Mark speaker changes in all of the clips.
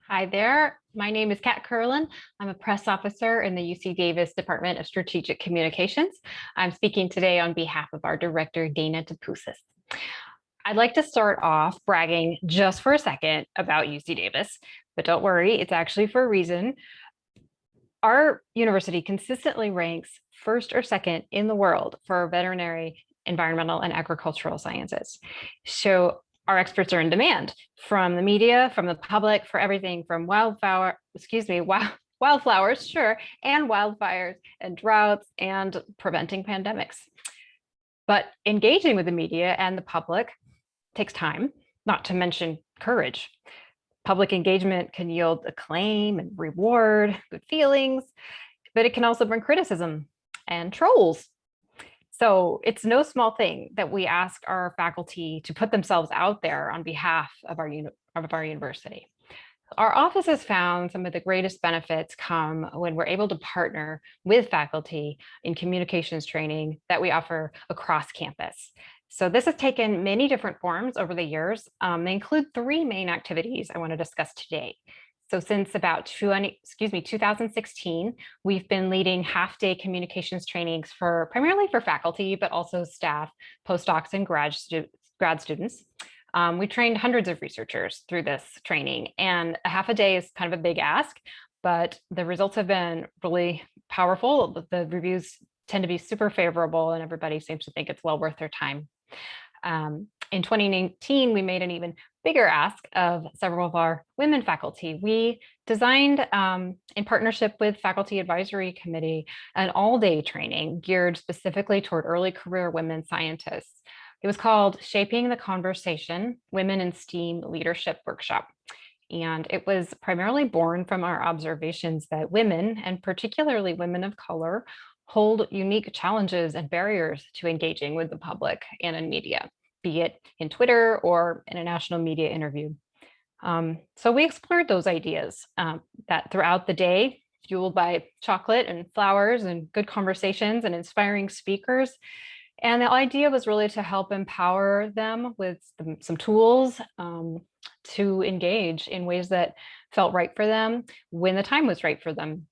Speaker 1: Hi there. My name is Kat Curlin. I'm a press officer in the UC Davis Department of Strategic Communications. I'm speaking today on behalf of our director, Dana DePousis. I'd like to start off bragging just for a second about UC Davis, but don't worry, it's actually for a reason. Our university consistently ranks first or second in the world for veterinary, environmental, and agricultural sciences. So our experts are in demand from the media, from the public, for everything from wildflowers, sure, and wildfires and droughts and preventing pandemics. But engaging with the media and the public takes time, not to mention courage. Public engagement can yield acclaim and reward, good feelings, but it can also bring criticism and trolls. So it's no small thing that we ask our faculty to put themselves out there on behalf of our university. Our office has found some of the greatest benefits come when we're able to partner with faculty in communications training that we offer across campus. So this has taken many different forms over the years. They include three main activities I want to discuss today. So since about 2016, we've been leading half-day communications trainings primarily for faculty, but also staff, postdocs, and grad students. We trained hundreds of researchers through this training, and a half a day is kind of a big ask, but the results have been really powerful. The reviews tend to be super favorable, and everybody seems to think it's well worth their time. In 2019, we made an even bigger ask of several of our women faculty. We designed, in partnership with Faculty Advisory Committee, an all-day training geared specifically toward early career women scientists. It was called Shaping the Conversation, Women in STEAM Leadership Workshop. And it was primarily born from our observations that women, and particularly women of color, hold unique challenges and barriers to engaging with the public and in media, be it in Twitter or in a national media interview. So we explored those ideas that throughout the day, fueled by chocolate and flowers and good conversations and inspiring speakers. And the idea was really to help empower them with some tools to engage in ways that felt right for them when the time was right for them.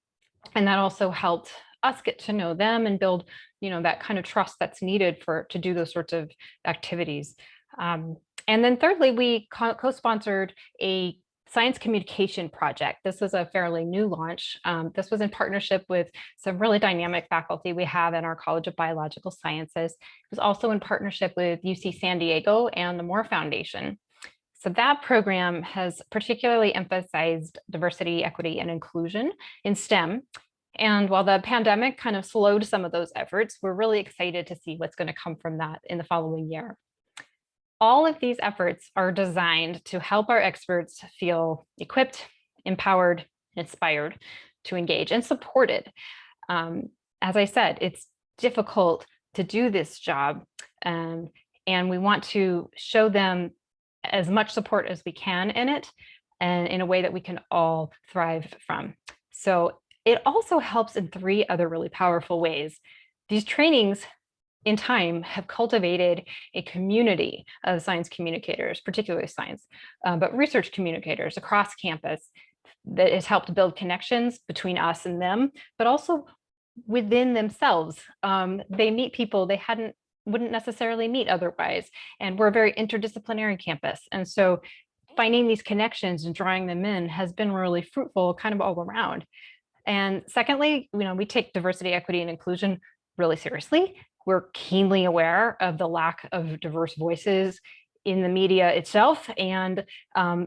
Speaker 1: And that also helped us get to know them and build, that kind of trust that's needed to do those sorts of activities. And then thirdly, we co-sponsored a science communication project. This was a fairly new launch. This was in partnership with some really dynamic faculty we have in our College of Biological Sciences. It was also in partnership with UC San Diego and the Moore Foundation. So that program has particularly emphasized diversity, equity, and inclusion in STEM. And while the pandemic kind of slowed some of those efforts, we're really excited to see what's going to come from that in the following year. All of these efforts are designed to help our experts feel equipped, empowered, inspired to engage and supported. As I said, it's difficult to do this job, and we want to show them as much support as we can in it, and in a way that we can all thrive from. So it also helps in three other really powerful ways. These trainings in time have cultivated a community of science communicators, particularly science, but research communicators across campus that has helped build connections between us and them, but also within themselves. They meet people they wouldn't necessarily meet otherwise. And we're a very interdisciplinary campus. And so finding these connections and drawing them in has been really fruitful kind of all around. And secondly, we take diversity, equity, and inclusion really seriously. We're keenly aware of the lack of diverse voices in the media itself and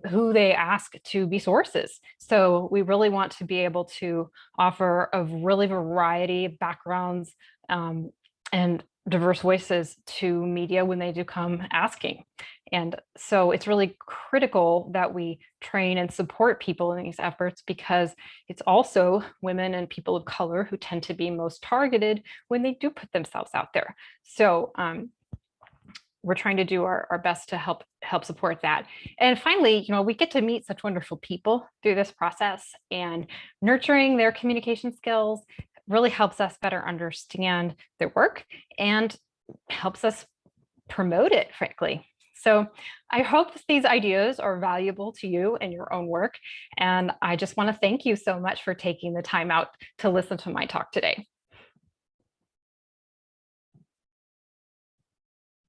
Speaker 1: who they ask to be sources. So we really want to be able to offer a really variety of backgrounds and diverse voices to media when they do come asking. And so it's really critical that we train and support people in these efforts, because it's also women and people of color who tend to be most targeted when they do put themselves out there. So we're trying to do our best to help support that. And finally, we get to meet such wonderful people through this process, and nurturing their communication skills really helps us better understand their work and helps us promote it, frankly. So I hope these ideas are valuable to you in your own work. And I just want to thank you so much for taking the time out to listen to my talk today.